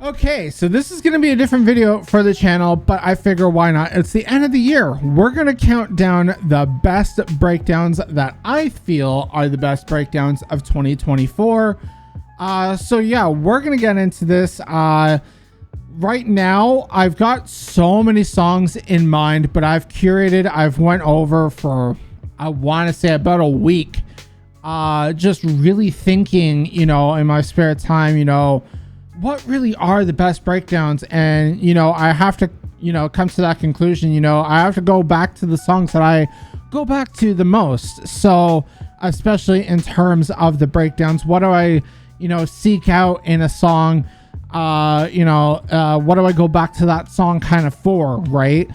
Okay, so this is going to be a different video for the channel, but I figure why not? It's the end of the year. We're going to count down the best breakdowns that I feel are the best breakdowns of 2024. So yeah, we're going to get into this. Right now, I've got so many songs in mind, but I've went over for, I want to say about a week, just really thinking, in my spare time, what really are the best breakdowns. And I have to come to that conclusion. I have to go back to the songs that I go back to the most. So especially in terms of the breakdowns, what do I seek out in a song? What do I go back to that song kind of for, right?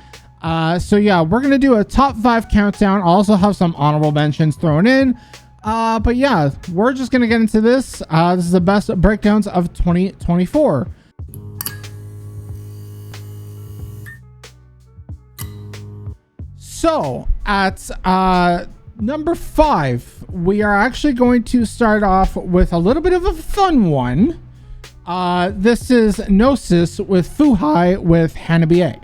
So yeah, we're gonna do a top 5 countdown. I'll also have some honorable mentions thrown in. But yeah, we're just gonna get into this. This is the best breakdowns of 2024. So at number 5, we are actually going to start off with a little bit of a fun one. This is Gnosis with Fuhai with Hanabi.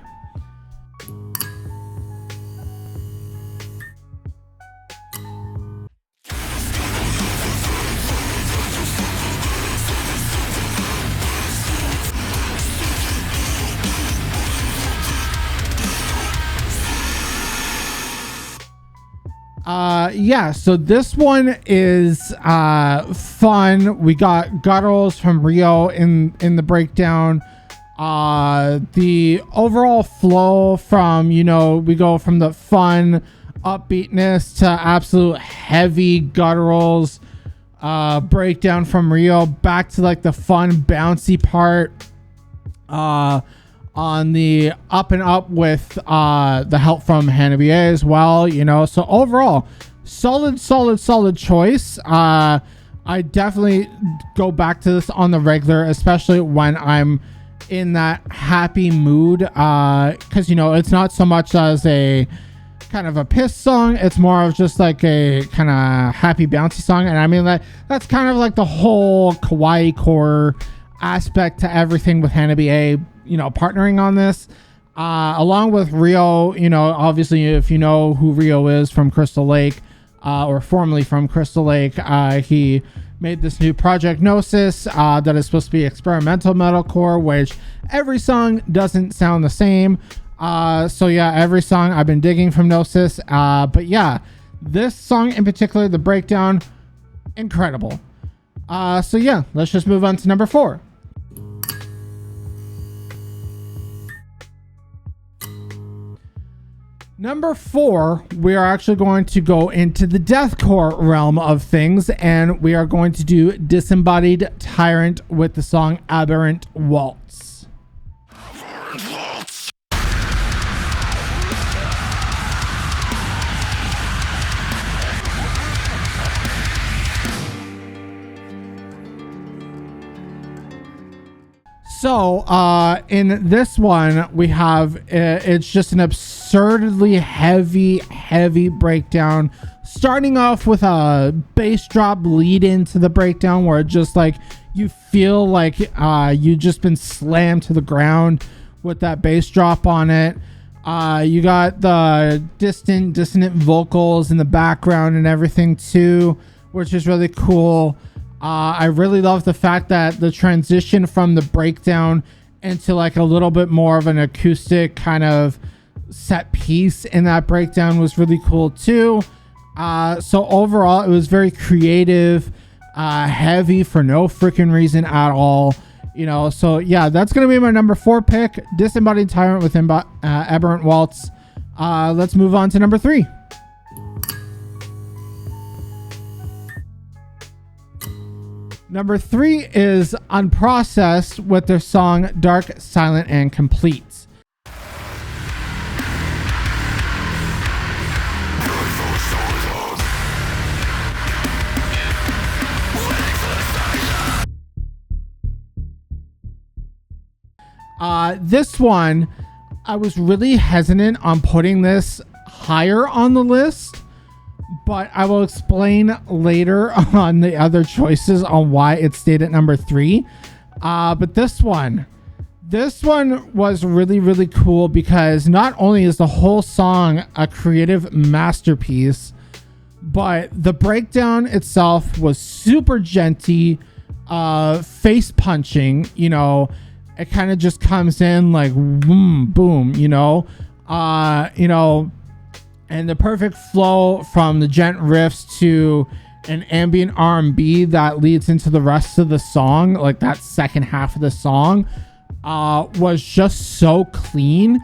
Yeah, so this one is fun. We got gutturals from Rio in the breakdown. The overall flow from we go from the fun upbeatness to absolute heavy gutturals, breakdown from Rio back to like the fun bouncy part on the up and up with the help from Hanabi as well. So overall solid choice. I definitely go back to this on the regular, especially when I'm in that happy mood, because it's not so much as a kind of a piss song, it's more of just like a kind of happy bouncy song. And I mean that's kind of like the whole kawaii core aspect to everything with Hanabi partnering on this, along with Rio. Obviously, if you know who Rio is from Crystal Lake, or formerly from Crystal Lake, he made this new project Gnosis that is supposed to be experimental metalcore, which every song doesn't sound the same. So yeah, every song I've been digging from Gnosis, but yeah, this song in particular, the breakdown, incredible. So yeah, let's just move on to number 4. Number 4, we are actually going to go into the deathcore realm of things, and we are going to do Disembodied Tyrant with the song Aberrant Waltz. So in this one, we have it's just an absurdly heavy breakdown, starting off with a bass drop lead into the breakdown where it just like you feel like you just been slammed to the ground with that bass drop on it. You got the dissonant vocals in the background and everything too, which is really cool. I really love the fact that the transition from the breakdown into like a little bit more of an acoustic kind of set piece in that breakdown was really cool too. So overall, it was very creative, heavy for no freaking reason at all. So yeah, that's going to be my number 4 pick, Disembodied Tyrant with Aberrant Waltz. Let's move on to number 3. Number 3 is Unprocessed with their song Dark, Silent, and Complete. This one, I was really hesitant on putting this higher on the list, but I will explain later on the other choices on why it stayed at number 3. But this one was really, really cool because not only is the whole song a creative masterpiece, but the breakdown itself was super genty, face punching, you know. It kind of just comes in like boom, boom, you know, and the perfect flow from the gent riffs to an ambient R&B that leads into the rest of the song, like that second half of the song, was just so clean.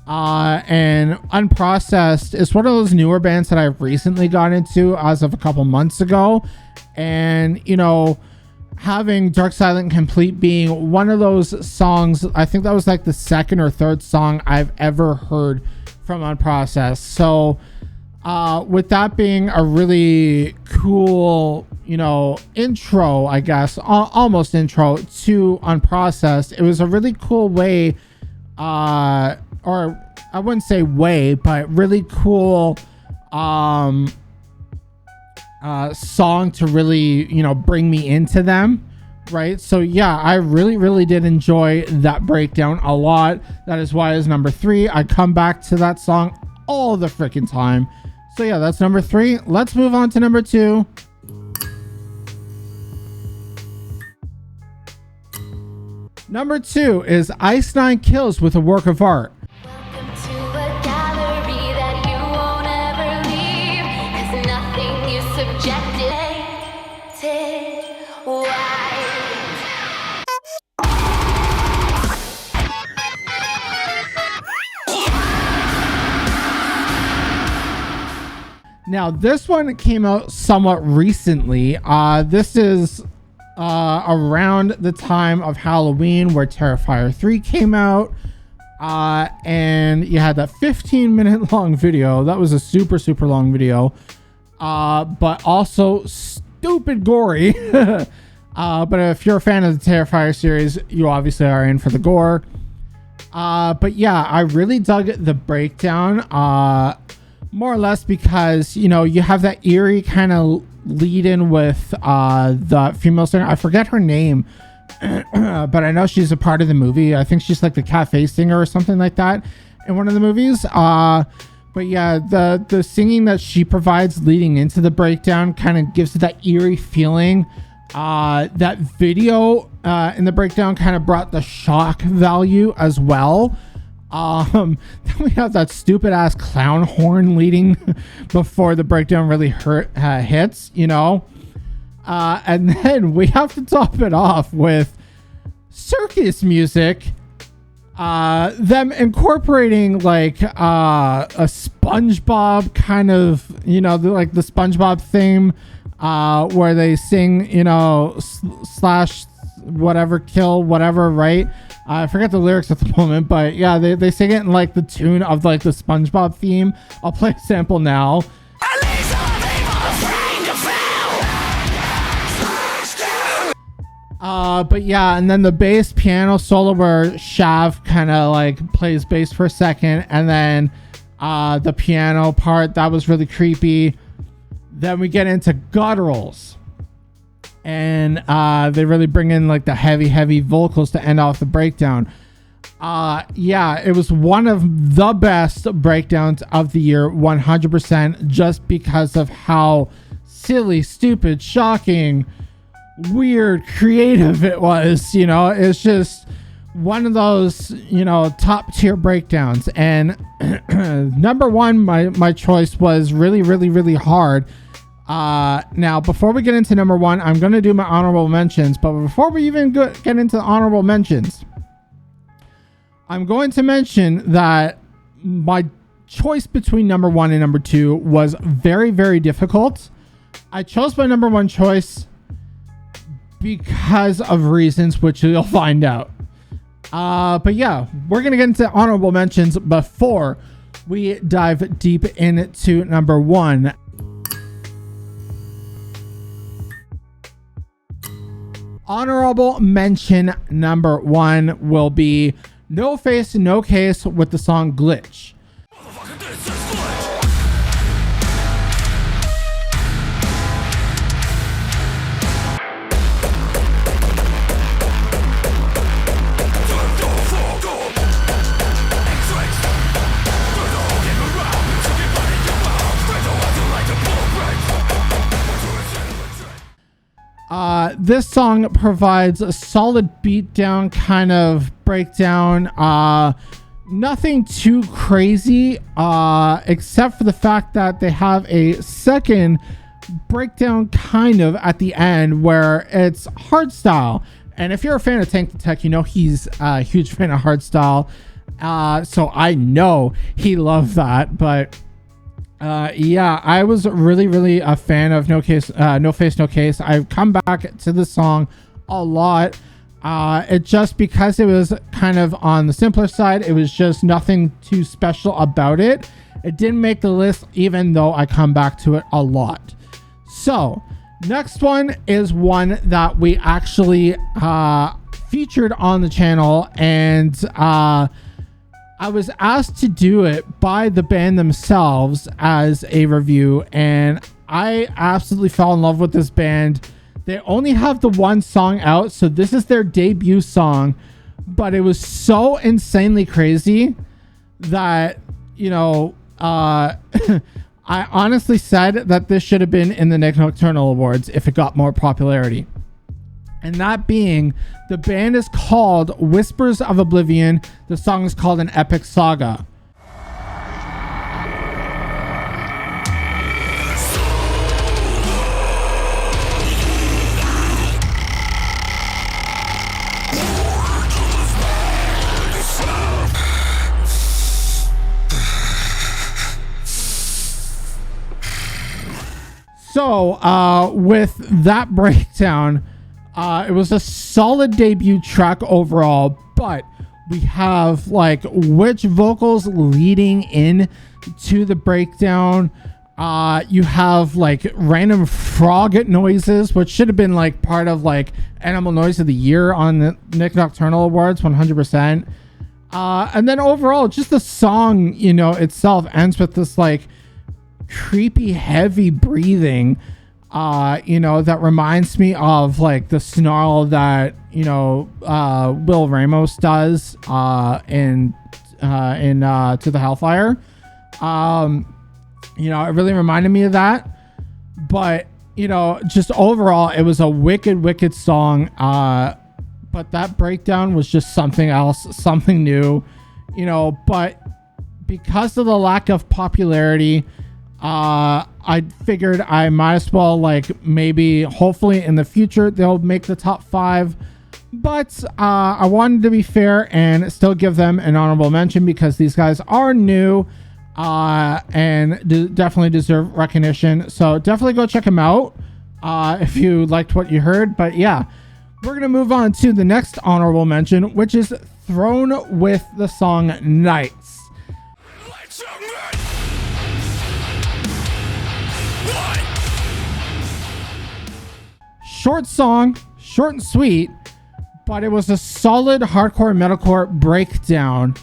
And Unprocessed is one of those newer bands that I've recently got into as of a couple months ago. And, you know, having Dark Silent Complete being one of those songs, I think that was like the second or third song I've ever heard from Unprocessed. So with that being a really cool, you know, intro, I guess, almost intro to Unprocessed, it was a really cool way, or I wouldn't say way, but really cool song to really, you know, bring me into them, right? So yeah, I really did enjoy that breakdown a lot. That is why it's number 3. I come back to that song all the freaking time. So yeah, that's number 3. Let's move on to number 2. Number 2 is Ice Nine Kills with a Work of Art. Now, this one came out somewhat recently. This is around the time of Halloween where Terrifier 3 came out. And you had that 15-minute long video. That was a super long video. But also stupid gory. But if you're a fan of the Terrifier series, you obviously are in for the gore. But yeah, I really dug the breakdown. More or less because, you know, you have that eerie kind of lead in with the female singer. I forget her name, but I know she's a part of the movie. I think she's like the cafe singer or something like that in one of the movies. But yeah, the singing that she provides leading into the breakdown kind of gives it that eerie feeling. That video in the breakdown kind of brought the shock value as well. Then we have that stupid ass clown horn leading before the breakdown really hits, you know. And then we have to top it off with circus music. Them incorporating like a SpongeBob kind of, you know, like the SpongeBob theme, where they sing, you know, slash whatever, kill whatever, right? I forget the lyrics at the moment, but yeah, they sing it in like the tune of like the SpongeBob theme. I'll play a sample now. But yeah, and then the bass piano solo where Shav kind of like plays bass for a second, and then the piano part, that was really creepy. Then we get into gutturals. And they really bring in like the heavy vocals to end off the breakdown. Yeah, it was one of the best breakdowns of the year, 100%, just because of how silly, stupid, shocking, weird, creative it was. You know, it's just one of those, you know, top tier breakdowns. And number 1, my choice was really hard. Now, before we get into number 1, I'm going to do my honorable mentions. But before we even get into the honorable mentions, I'm going to mention that my choice between number 1 and number 2 was very difficult. I chose my number 1 choice because of reasons which you'll find out. But yeah, we're going to get into honorable mentions before we dive deep into number 1. Honorable mention number 1 will be No Face, No Case with the song Glitch. this song provides a solid beatdown kind of breakdown. Nothing too crazy, except for the fact that they have a second breakdown kind of at the end where it's hardstyle. And if you're a fan of Tank the Tech, you know he's a huge fan of hardstyle. So I know he loved that. But yeah, I was really a fan of No Face No Case. I've come back to the song a lot. It just because it was kind of on the simpler side, it was just nothing too special about it. It didn't make the list, even though I come back to it a lot. So next one is one that we actually featured on the channel, and I was asked to do it by the band themselves as a review, and I absolutely fell in love with this band. They only have the one song out, so this is their debut song, but it was so insanely crazy that, you know, I honestly said that this should have been in the Nick Nocturnal Awards if it got more popularity. And that being, the band is called Whispers of Oblivion. The song is called An Epic Saga. So with that breakdown, it was a solid debut track overall, but we have like witch vocals leading in to the breakdown. You have like random frog noises, which should have been like part of like Animal Noise of the Year on the Nick Nocturnal Awards, 100%. And then overall, just the song, you know, itself ends with this like creepy heavy breathing, you know, that reminds me of like the snarl that, you know, Will Ramos does in To the Hellfire. You know, it really reminded me of that. But, you know, just overall, it was a wicked song. But that breakdown was just something else, something new, you know. But because of the lack of popularity, I figured I might as well, like, maybe hopefully in the future they'll make the top 5, but I wanted to be fair and still give them an honorable mention because these guys are new and definitely deserve recognition. So definitely go check them out if you liked what you heard. But yeah, we're gonna move on to the next honorable mention, which is Throne with the song Nights. Short song, short and sweet, but it was a solid hardcore metalcore breakdown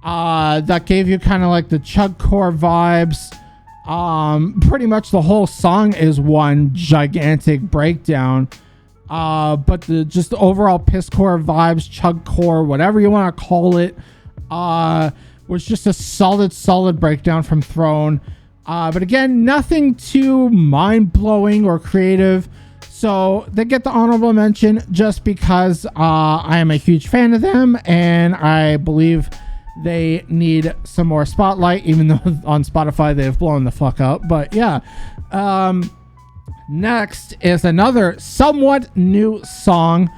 that gave you kind of like the chugcore vibes. Pretty much the whole song is one gigantic breakdown, but the just overall pisscore vibes, chugcore, whatever you want to call it, was just a solid breakdown from Throne. But again, nothing too mind-blowing or creative. So they get the honorable mention just because I am a huge fan of them and I believe they need some more spotlight, even though on Spotify they've blown the fuck up. But yeah, next is another somewhat new song.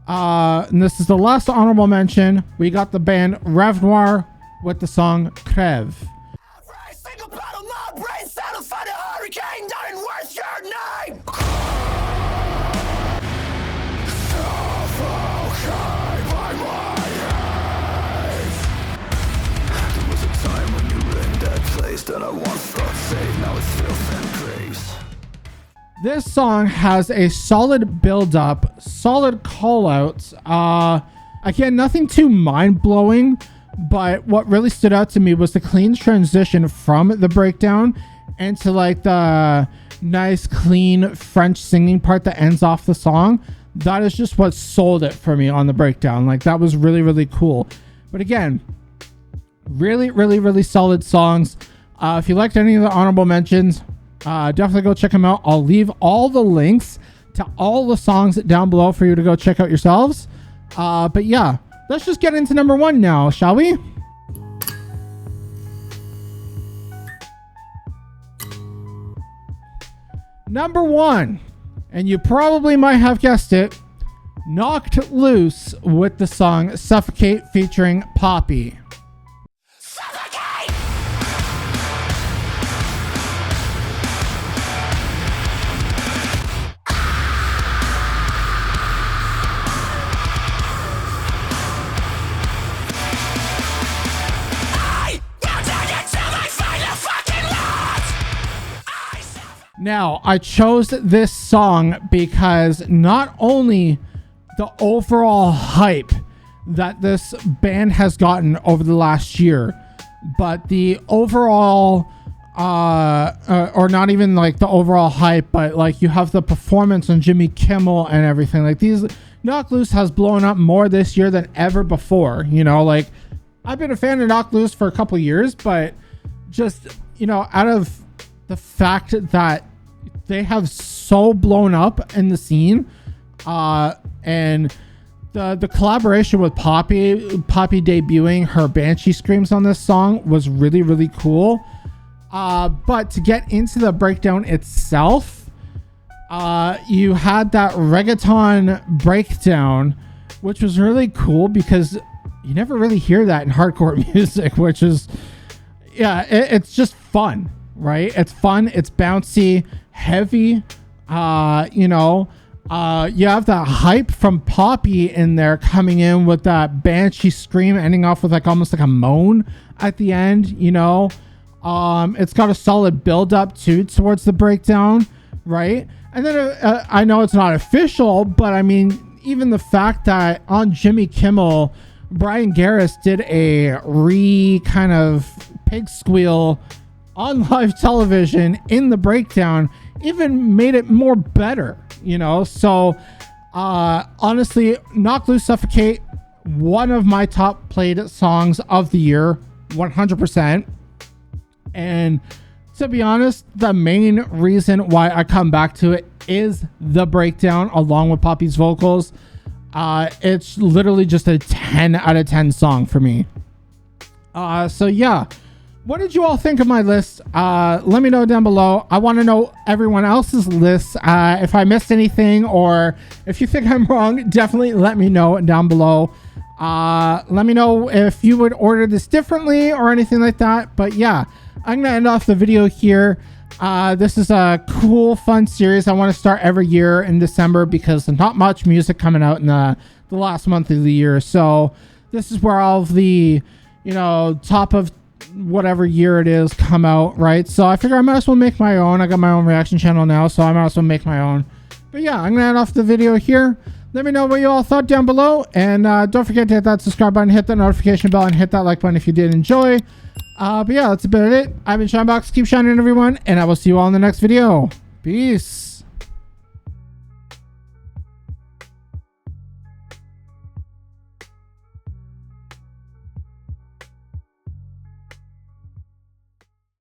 And this is the last honorable mention. We got the band Rev Noir with the song Crève. Every single part of my brain satisfied a hurricane that ain't worth your name. That I once thought safe, now it's filth and grace. This song has a solid build-up, solid call-outs. Again, nothing too mind-blowing, but what really stood out to me was the clean transition from the breakdown into like the nice, clean French singing part that ends off the song. That is just what sold it for me on the breakdown. Like, that was really cool. But again, really solid songs. If you liked any of the honorable mentions, definitely go check them out. I'll leave all the links to all the songs down below for you to go check out yourselves. But yeah, let's just get into number 1 now, shall we? Number 1, and you probably might have guessed it, Knocked Loose with the song Suffocate featuring Poppy. Suffocate! I will take it till I find a fucking lot! Now, I chose this song because not only the overall hype that this band has gotten over the last year, but the overall or not even like the overall hype, but like you have the performance on Jimmy Kimmel and everything. Like these, Knocked Loose has blown up more this year than ever before. You know, like I've been a fan of Knocked Loose for a couple years, but just, you know, out of the fact that they have so blown up in the scene, and the collaboration with Poppy debuting her Banshee screams on this song was really, really cool. But to get into the breakdown itself, you had that reggaeton breakdown, which was really cool because you never really hear that in hardcore music, which is, yeah, it's just fun, right? It's fun, it's bouncy, heavy, you know. You have that hype from Poppy in there coming in with that Banshee scream ending off with like almost like a moan at the end, you know. It's got a solid build up too towards the breakdown, right? And then I know it's not official, but I mean, even the fact that on Jimmy Kimmel, Brian Garris did a kind of pig squeal on live television in the breakdown even made it more better, you know. So honestly, Knocked Loose Suffocate, one of my top played songs of the year, 100%. And to be honest, the main reason why I come back to it is the breakdown along with Poppy's vocals. It's literally just a 10 out of 10 song for me. So yeah, what did you all think of my list? Let me know down below. I want to know everyone else's lists. If I missed anything or if you think I'm wrong, definitely let me know down below. Let me know if you would order this differently or anything like that. But yeah, I'm gonna end off the video here. This is a cool, fun series I want to start every year in December because there's not much music coming out in the last month of the year. So this is where all of the, you know, top of whatever year it is come out, right? So I figure I might as well make my own. I got my own reaction channel now, so I might as well make my own. But yeah, I'm gonna end off the video here. Let me know what you all thought down below, and don't forget to hit that subscribe button, hit that notification bell, and hit that like button if you did enjoy. But yeah, that's about it. I've been Shinebox. Keep shining, everyone, and I will see you all in the next video. Peace.